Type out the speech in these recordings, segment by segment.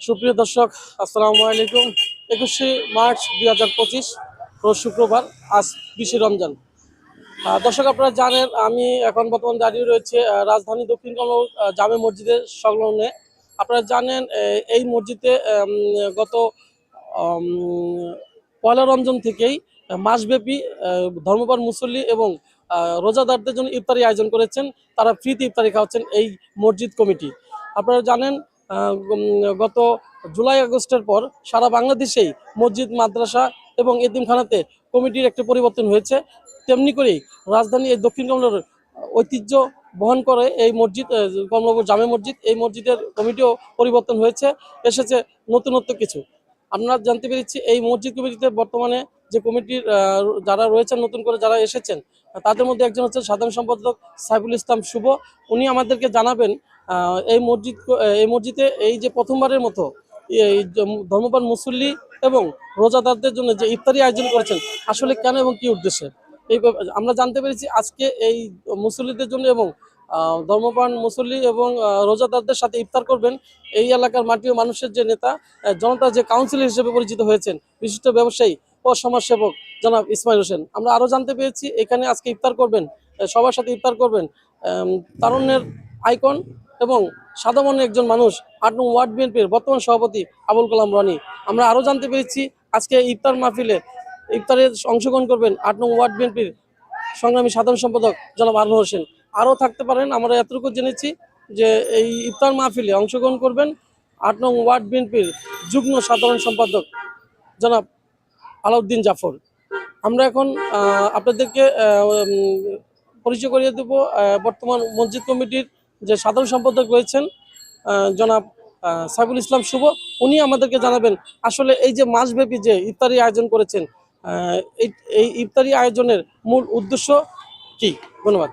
সুপ্রিয় দর্শক, আসসালামু আলাইকুম। 21শে মার্চ 2025 রোজ শুক্রবার, আজ 20শে রমজান। দর্শক, আপনারা জানেন আমি এখন বর্তমান দাঁড়িয়ে রয়েছে রাজধানী দক্ষিণ কমল জামে মসজিদের সংলগ্নে। আপনারা জানেন এই মসজিদে গত আম, পয়লা রমজান থেকেই মাসব্যাপী ধর্মপ্রাণ মুসল্লি এবং রোজাদারদের জন্য ইফতারি আয়োজন করেছেন। তারা ফ্রিতে ইফতারি খাওয়াচ্ছেন এই মসজিদ কমিটি। আপনারা জানেন গত জুলাই আগস্টের পর সারা বাংলাদেশেই মসজিদ, মাদ্রাসা এবং এতিমখানাতে কমিটির একটা পরিবর্তন হয়েছে। তেমনি করেই রাজধানী এই দক্ষিণ কমলার ঐতিহ্য বহন করে এই মসজিদ, কমলাপুর জামে মসজিদ, এই মসজিদের কমিটিও পরিবর্তন হয়েছে, এসেছে নতুনত্ব কিছু। আমরা জানতে পেরেছি এই মসজিদ কমিটিতে বর্তমানে যে কমিটির যারা রয়েছেন, নতুন করে যারা এসেছেন, তাদের মধ্যে একজন হচ্ছে সাধারণ সম্পাদক সাইফুল ইসলাম শুভ। উনি আমাদেরকে জানাবেন এই মসজিদে এই যে প্রথমবারের মতো এই ধর্মপ্রাণ মুসল্লি এবং রোজাদারদের জন্য যে ইফতারি আয়োজন করেছেন, আসলে কেন এবং কি উদ্দেশ্যে এই আমরা জানতে পেরেছি। আজকে এই মুসল্লিদের জন্য এবং ধর্মপ্রাণ মুসল্লি এবং রোজাদারদের সাথে ইফতার করবেন এই এলাকার মাটি ও মানুষের যে নেতা, জনতা যে কাউন্সিলর হিসেবে পরিচিত হয়েছেন, বিশিষ্ট ব্যবসায়ী ও সমাজসেবক জনাব ইসমাইল হোসেন। আমরা আরও জানতে পেরেছি এখানে আজকে ইফতার করবেন, সবার সাথে ইফতার করবেন তারুণ্যের আইকন এবং সাদা মনের একজন মানুষ, ৮ নং ওয়ার্ড বিএনপির বর্তমান সভাপতি আবুল কালাম রনি। আমরা আরও জানতে পেরেছি আজকে ইফতার মাহফিলে ইফতারে অংশগ্রহণ করবেন ৮ নং ওয়ার্ড বিএনপির সংগ্রামী সাধারণ সম্পাদক জনাব আনোয়ার হোসেন। আরও থাকতে পারেন, আমরা এতটুকু জেনেছি যে এই ইফতার মাহফিলে অংশগ্রহণ করবেন ৮ নং ওয়ার্ড বিএনপির যুগ্ম সাধারণ সম্পাদক জনাব আলাউদ্দিন জাফর। আমরা এখন আপনাদেরকে পরিচয় করিয়ে দেব বর্তমান মসজিদ কমিটির যে সাধারণ সম্পাদক রয়েছেন জনাব সাইফুল ইসলাম শুভ। উনি আমাদেরকে জানাবেন আসলে এই যে মাসব্যাপী যে ইফতারি আয়োজন করেছেন, এই ইফতারি আয়োজনের মূল উদ্দেশ্য কি। ধন্যবাদ।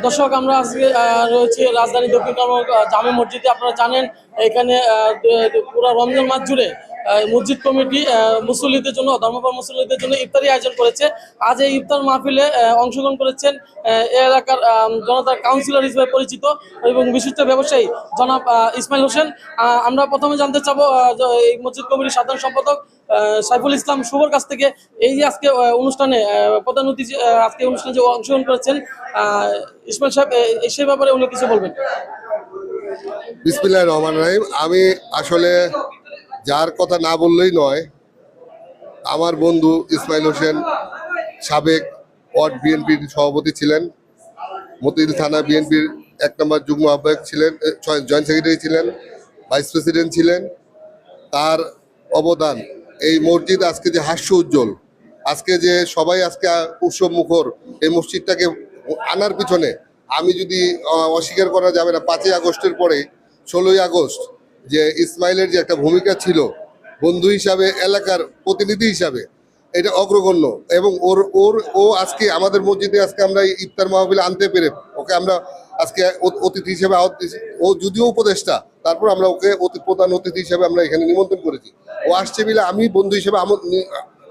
দর্শক, আমরা আজকে রয়েছি রাজধানী দক্ষিণ কমল জামে মসজিদে। আপনারা জানেন এখানে পুরো রমজান মাস জুড়ে মসজিদ কমিটি মুসল্লিদের জন্য, ধর্মপ্রাণ মুসল্লিদের জন্য ইফতারি আয়োজন করেছে। আজ এই ইফতার মাহফিলে অংশগ্রহণ করেছেন এই এলাকার জনতার কাউন্সিলর হিসেবে পরিচিত এবং বিশিষ্ট ব্যবসায়ী জনাব ইসমাইল হোসেন। আমরা প্রথমে জানতে চাবো এই মসজিদ কমিটির সাধারণ সম্পাদক সাইফুল ইসলাম শুভর কাছ থেকে, এই যে আজকে অনুষ্ঠানে প্রধান অতিথি আজকে অনুষ্ঠানে যে অংশগ্রহণ করেছেন ইসমাইল সাহেব, সেই ব্যাপারে উনি কিছু বলবেন। বিসমিল্লাহির রহমানির রহিম। আমি আসলে যার কথা না বললেই নয়, আমার বন্ধু ইসমাইল হোসেন সাবেক ওয়ার্ড বিএনপির সভাপতি ছিলেন, মতিঝিল থানা বিএনপির ১ নম্বর যুগ্ম আহ্বায়ক ছিলেন, জয়েন্ট সেক্রেটারি ছিলেন, ভাইস প্রেসিডেন্ট ছিলেন। তার অবদান এই মসজিদ আজকে যে হাস্য উজ্জ্বল, আজকে যে সবাই আজকে উৎসব মুখর, এই মসজিদটাকে আনার পিছনে আমি যদি অস্বীকার করা যাবে না, ৫ই আগস্টের পরে ১৬ই আগস্ট যে ইসমাইলের যে একটা ভূমিকা ছিল বন্ধু হিসাবে, এলাকার প্রতিনিধি হিসাবে, এটা অগ্রগণ্য। এবং ও আজকে আমাদের মসজিদে আজকে আমরা ইফতার মাহফিলে আনতে পেরে ওকে আমরা আজকে অতিথি হিসেবে আহত দিয়েছি। ও যদিও উপদেষ্টা, তারপর আমরা ওকে প্রধান অতিথি হিসেবে আমরা এখানে নিমন্ত্রণ করেছি। ও আসছে বলে আমি বন্ধু হিসেবে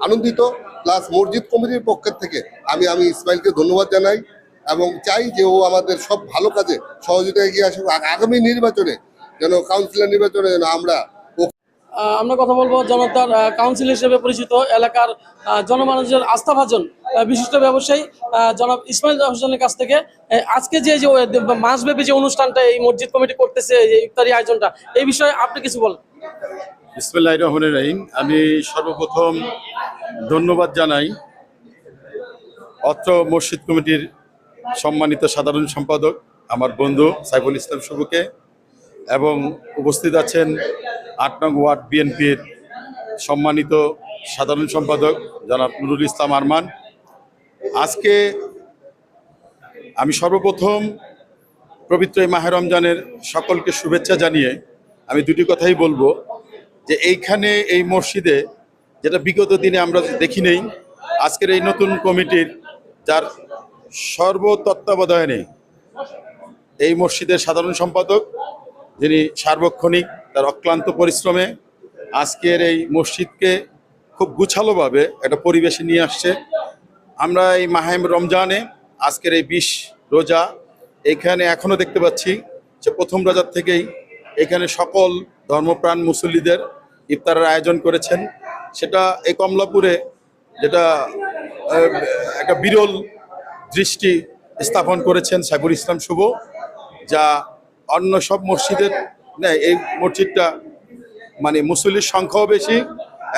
আনন্দিত, প্লাস মসজিদ কমিটির পক্ষের থেকে আমি ইসমাইলকে ধন্যবাদ জানাই এবং চাই যে ও আমাদের সব ভালো কাজে সহযোগিতা এগিয়ে আসুক। আগামী নির্বাচনে যেন, কাউন্সিলর নির্বাচনে যেন আমরা কথা বলবো জনতার কাউন্সিল হিসেবে পরিচিত, এলাকার জনমানুষের আস্থাভাজন বিশিষ্ট ব্যবসায়ী জনাব ইসমাইল হোসেনের কাছ থেকে। আজকে যে মাসব্যাপী যে অনুষ্ঠানটা এই মসজিদ কমিটি করতেছে, এই ইফতারি আয়োজনটা, এই বিষয়ে আপনি কিছু বলেন। বিসমিল্লাহির রহমানির রহিম। আমি সর্বপ্রথম ধন্যবাদ জানাই অত্র মসজিদ কমিটির সম্মানিত সাধারণ সম্পাদক আমার বন্ধু সাইফুল ইসলাম শুভকে, এবং উপস্থিত আছেন ৮ নং ওয়ার্ড বিএনপির সম্মানিত সাধারণ সম্পাদক জনাব নুরুল ইসলাম আরমান। আজকে আমি সর্বপ্রথম পবিত্র এই মাহে রমজানের সকলকে শুভেচ্ছা জানিয়ে আমি দুটি কথাই বলবো, যে এইখানে এই মসজিদে যেটা বিগত দিনে আমরা দেখি নেই, আজকের এই নতুন কমিটির যার সর্বতত্ত্বাবধানে এই মসজিদের সাধারণ সম্পাদক, যিনি সার্বক্ষণিক তার অক্লান্ত পরিশ্রমে আজকের এই মসজিদকে খুব গুছালোভাবে একটা পরিবেশে নিয়ে আসছে। আমরা এই মাহে রমজানে আজকের এই 20 রোজা এখানে এখনো দেখতে পাচ্ছি যে প্রথম রোজার থেকেই এখানে সকল ধর্মপ্রাণ মুসল্লিদের ইফতারের আয়োজন করেছেন। সেটা এই কমলাপুরে যেটা একটা বিরল দৃষ্টি স্থাপন করেছেন সাইফুল ইসলাম শুভ, যা অন্য সব মসজিদের নেয় এই মসজিদটা মানে মুসল্লির সংখ্যাও বেশি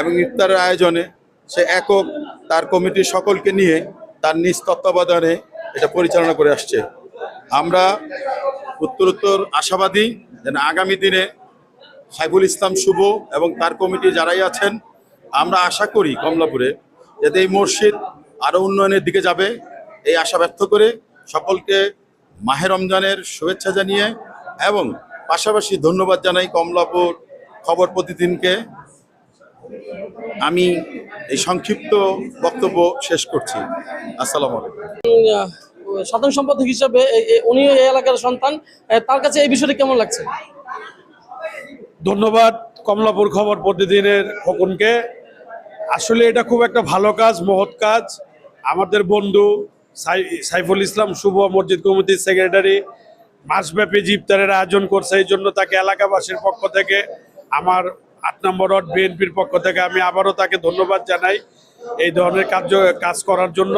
এবং ইফতারের আয়োজনে সে একক তার কমিটির সকলকে নিয়ে তার নিজ তত্ত্বাবধানে এটা পরিচালনা করে আসছে। আমরা উত্তরোত্তর আশাবাদী যেন আগামী দিনে সাইফুল ইসলাম শুভ এবং তার কমিটি যারাই আছেন, আমরা আশা করি কমলাপুরে যাতে এই মসজিদ আরও উন্নয়নের দিকে যাবে, এই আশা ব্যক্ত করে সকলকে মাহে রমজানের শুভেচ্ছা জানিয়ে এবং পাশাপাশি ধন্যবাদ জানাই কমলাপুর খবর প্রতিদিনকে। আমি এই সংক্ষিপ্ত বক্তব্য শেষ করছি। আসসালামু আলাইকুম। আহ, সাধারণ সম্পাদক হিসাবে উনি এই এলাকার সন্তান, তার কাছে এই বিষয়টি কেমন লাগছে? ধন্যবাদ কমলাপুর খবর প্রতিদিনের খোকনকে। আসলে এটা খুব একটা ভালো কাজ, মহৎ কাজ। আমাদের বন্ধু সাইফুল ইসলাম শুভ মসজিদ কমিটির সেক্রেটারি মাসব্যাপী ইফতারের আয়োজন করছে, এই জন্য তাকে এলাকাবাসীর পক্ষ থেকে, আমার 8 নম্বর ওয়ার্ড বিএনপির পক্ষ থেকে আমি আবারও তাকে ধন্যবাদ জানাই এই ধরনের কাজ করার জন্য।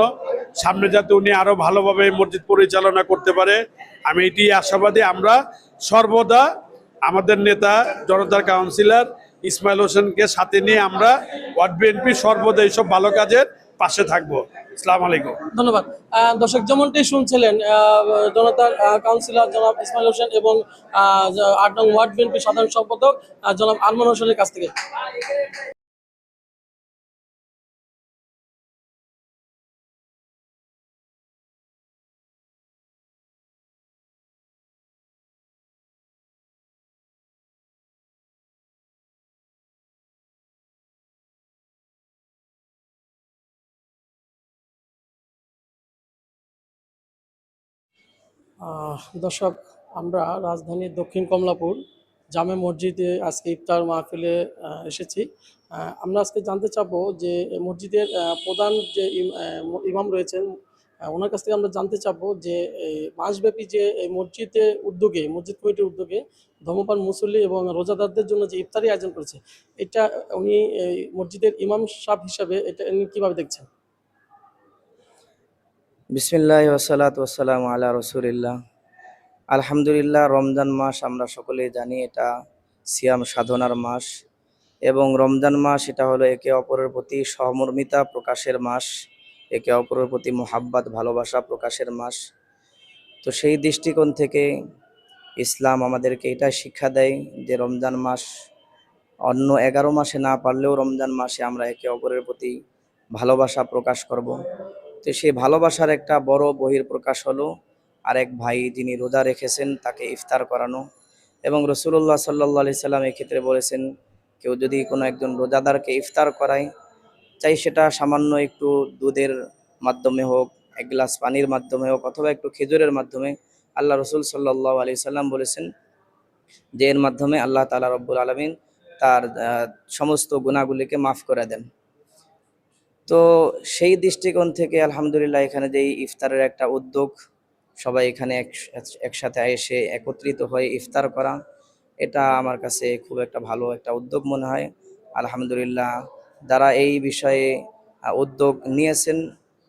সামনে যাতে উনি আরও ভালোভাবে এই মসজিদ পরিচালনা করতে পারে, আমি এটি আশাবাদী। আমরা সর্বদা আমাদের নেতা জনতার কাউন্সিলর ইসমাইল হোসেনকে সাথে নিয়ে আমরা ওয়ার্ড বিএনপি সর্বদা এইসব ভালো কাজের পাশে থাকবো। আসসালামু আলাইকুম। ধন্যবাদ। দর্শক যেমনটি শুনছিলেন জনতার কাউন্সিলর জনাব ইসমাইল হোসেন এবং 8 নং ওয়ার্ড বিএনপি সাধারণ সম্পাদক জনাব আরমান হোসেনের কাছ থেকে। দর্শক, আমরা রাজধানীর দক্ষিণ কমলাপুর জামে মসজিদে আজকে ইফতার মাহফিলে এসেছি। আমরা আজকে জানতে চাবো যে এই মসজিদের প্রধান যে ইমাম রয়েছেন, ওনার কাছ থেকে আমরা জানতে চাবো যে এই মাসব্যাপী যে এই মসজিদের উদ্যোগে, মসজিদ কমিটির উদ্যোগে ধর্মপ্রাণ মুসল্লি এবং রোজাদারদের জন্য যে ইফতারি আয়োজন করেছে, এটা উনি এই মসজিদের ইমাম সাহেব হিসাবে এটা উনি কীভাবে দেখছেন? বিসমিল্লাহ ওয়াসালাত ওয়াসালাম আলা রসুলিল্লাহ। আলহামদুলিল্লাহ, রমজান মাস আমরা সকলেই জানি এটা সিয়াম সাধনার মাস, এবং রমজান মাস এটা হলো একে অপরের প্রতি সহমর্মিতা প্রকাশের মাস, একে অপরের প্রতি মোহাব্বত ভালোবাসা প্রকাশের মাস। তো সেই দৃষ্টিকোণ থেকে ইসলাম আমাদেরকে এটা শিক্ষা দেয় যে রমজান মাস অন্য 11 মাসে না পারলেও রমজান মাসে আমরা একে অপরের প্রতি ভালোবাসা প্রকাশ করব। তো সেই ভালোবাসার একটা বড় বহিঃপ্রকাশ হলো আরেক ভাই যিনি রোজা রেখেছেন তাকে ইফতার করানো। এবং রাসূলুল্লাহ সাল্লাল্লাহু আলাইহি সাল্লাম এক্ষেত্রে বলেছেন, কেউ যদি কোনো একজন রোজাদারকে ইফতার করায়, চাই সেটা সামান্য একটু দুধের মাধ্যমে হোক, 1 গ্লাস পানির মাধ্যমে হোক, অথবা একটু খেজুরের মাধ্যমে, আল্লাহ রসুল সাল্লাল্লাহু আলাইহি সাল্লাম বলেছেন যে এর মাধ্যমে আল্লাহ তাআলা রব্বুল আলামিন তার সমস্ত গুনাহগুলিকে মাফ করে দেন। তো সেই দৃষ্টিকোণ থেকে আলহামদুলিল্লাহ এখানে যে ইফতারের একটা উদ্যোগ, সবাই এখানে একসাথে এসে একত্রিত হয়ে ইফতার করা, এটা আমার কাছে খুব একটা ভালো একটা উদ্যোগ মনে হয়। আলহামদুলিল্লাহ, যারা এই বিষয়ে উদ্যোগ নিয়েছেন,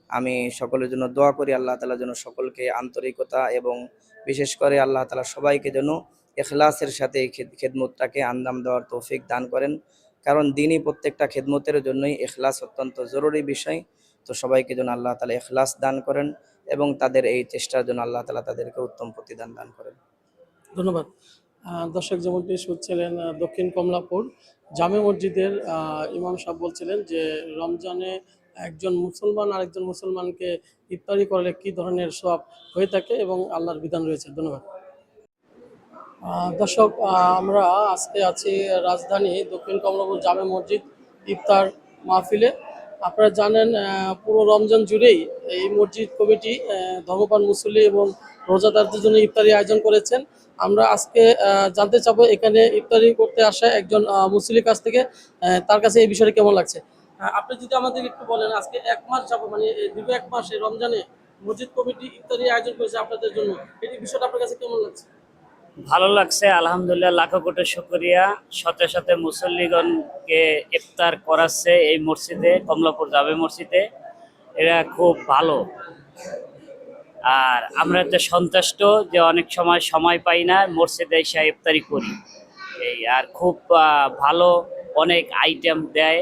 আমি সকলের জন্য দোয়া করি আল্লাহ তাআলা যেন সকলকে আন্তরিকতা এবং বিশেষ করে আল্লাহ তাআলা সবাইকে যেন ইখলাসের সাথে এই খেদমতটাকে আঞ্জাম দেওয়ার তৌফিক দান করেন। কারণ দিনই প্রত্যেকটা খেদমতের জন্যই ইখলাস অত্যন্ত জরুরি বিষয়। তো সবাইকে যেন আল্লাহ তাআলা ইখলাস দান করেন এবং তাদের এই চেষ্টার জন্য আল্লাহ তাআলা তাদেরকে উত্তম প্রতিদান দান করেন। ধন্যবাদ। দর্শক যেমনটি শুনছিলেন দক্ষিণ কমলাপুর জামে মসজিদের ইমাম সাহেব বলছিলেন যে রমজানে একজন মুসলমান আরেকজন মুসলমানকে ইফতারি করলে কি ধরনের সওয়াব হয়ে থাকে এবং আল্লাহর বিধান রয়েছে। ধন্যবাদ। দর্শক, আমরা আজকে আছি রাজধানী দক্ষিণ কমলাপুর জামে মসজিদ ইফতার মাহফিলে। আপনারা জানেন পুরো রমজান জুড়েই এই মসজিদ কমিটি ধর্মপ্রাণ মুসল্লি এবং রোজাদারদের জন্য ইফতারি আয়োজন করেছেন। আমরা আজকে জানতে চাবো এখানে ইফতারি করতে আসা একজন মুসল্লির কাছ থেকে তার কাছে এই বিষয়টা কেমন লাগছে। আপনি যদি আমাদের একটু বলেন, আজকে 1 মাস যাবো, মানে দীর্ঘ 1 মাস এই রমজানে মসজিদ কমিটি ইফতারি আয়োজন করেছে আপনাদের জন্য, এই বিষয়টা আপনার কাছে কেমন লাগছে? ভালো লাগছে, আলহামদুলিল্লাহ, লাখো কোটি শুকরিয়া। সাথে সাথে মুসল্লিগণকে ইফতার করাচ্ছে এই মসজিদে, কমলাপুর জামে মসজিদে, এরা খুব ভালো। আর আমরা তো সন্তুষ্ট যে অনেক সময় পাই না, মসজিদে এসে ইফতারি করি এই। আর খুব ভালো অনেক আইটেম দেয়,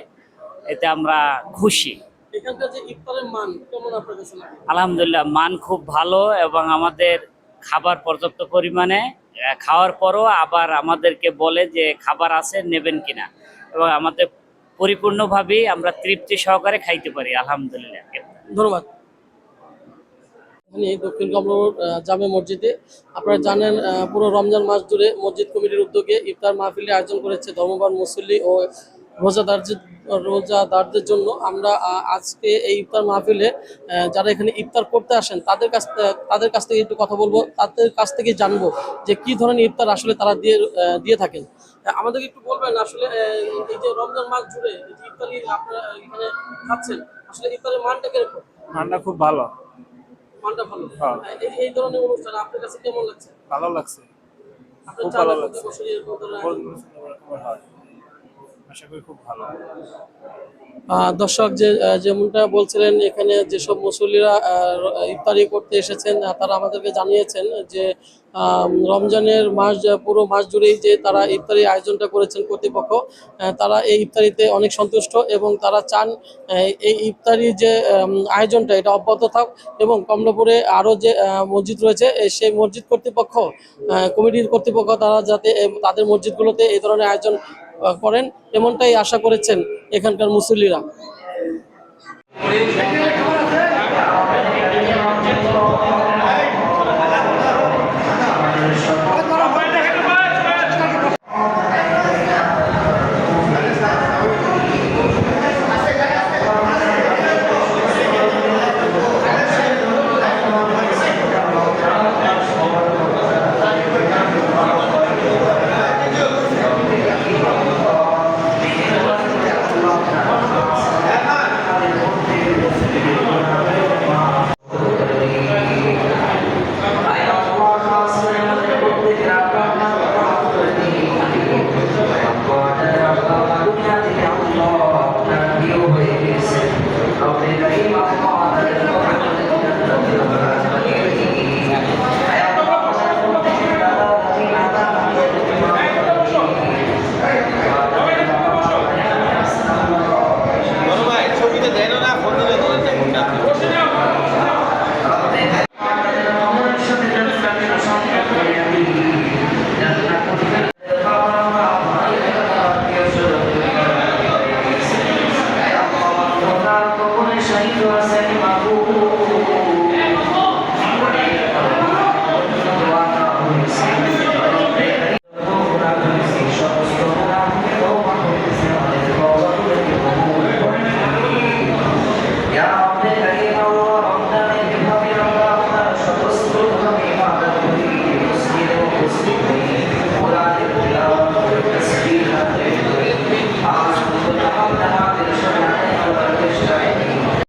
এতে আমরা খুশি। এখানকার যে ইফতারের মান কেমন আপনার কাছে লাগে? আলহামদুলিল্লাহ, মান খুব ভালো এবং আমাদের খাবার পর্যাপ্ত পরিমাণে, খাওয়ার পরও আবার আমাদেরকে বলে যে খাবার আছে, নেবেন কিনা, এবং আমাদের পরিপূর্ণভাবেই আমরা তৃপ্তি সহকারে খাইতে পারি, আলহামদুলিল্লাহ। ধন্যবাদ। দক্ষিণ কমলাপুর জামে মসজিদে আপনারা জানেন পুরো রমজান মাস জুড়ে মসজিদ কমিটির উদ্যোগে ইফতার মাহফিলের আয়োজন করেছে ধর্মপ্রাণ মুসল্লি ও রোজাদারদের জন্য। আমরা আজকে এই ইফতার মাহফিলে যারা এখানে ইফতার করতে আসেন তাদের কাছ থেকে একটু কথা বলবো, তাদের কাছ থেকে জানবো যে কি ধরনের ইফতার আসলে তারা দিয়ে থাকেন। আমাদেরকে একটু বলবেন আসলে এই যে রমজান মাস জুড়ে এই যে ইফতারি আপনারা এখানে খাচ্ছেন, আসলে ইফতারের মানটা কিরকম? মানটা খুব ভালো। মানটা ভালো। হ্যাঁ। এই ধরনের অনুষ্ঠান আপনার কাছে কেমন লাগছে? ভালো লাগছে, আপনার খুব চার ভালো বছর লাগছে। বছরে এরকম ধরনের হয়, আশা করি খুব ভালো। দর্শক, যেমনটা বলছিলেন, এখানে যেসব মুসল্লিরা ইফতারি করতে এসেছেন তারা আমাদেরকে জানিয়েছেন যে রমজানের মাস পুরো মাস জুড়েই যে তারা ইফতারি আয়োজনটা করেছেন কর্তৃপক্ষ, তারা এই ইফতারিতে অনেক সন্তুষ্ট এবং তারা চান এই ইফতারি যে আয়োজনটা এটা অব্যাহত থাক এবং কমলাপুরে আরও যে মসজিদ রয়েছে সেই মসজিদ কর্তৃপক্ষ, কমিটির কর্তৃপক্ষ, তারা যাতে তাদের মসজিদগুলোতে এই ধরনের আয়োজন করেন এমনটাই আশা করেছেন এখানকার মুসল্লিরা।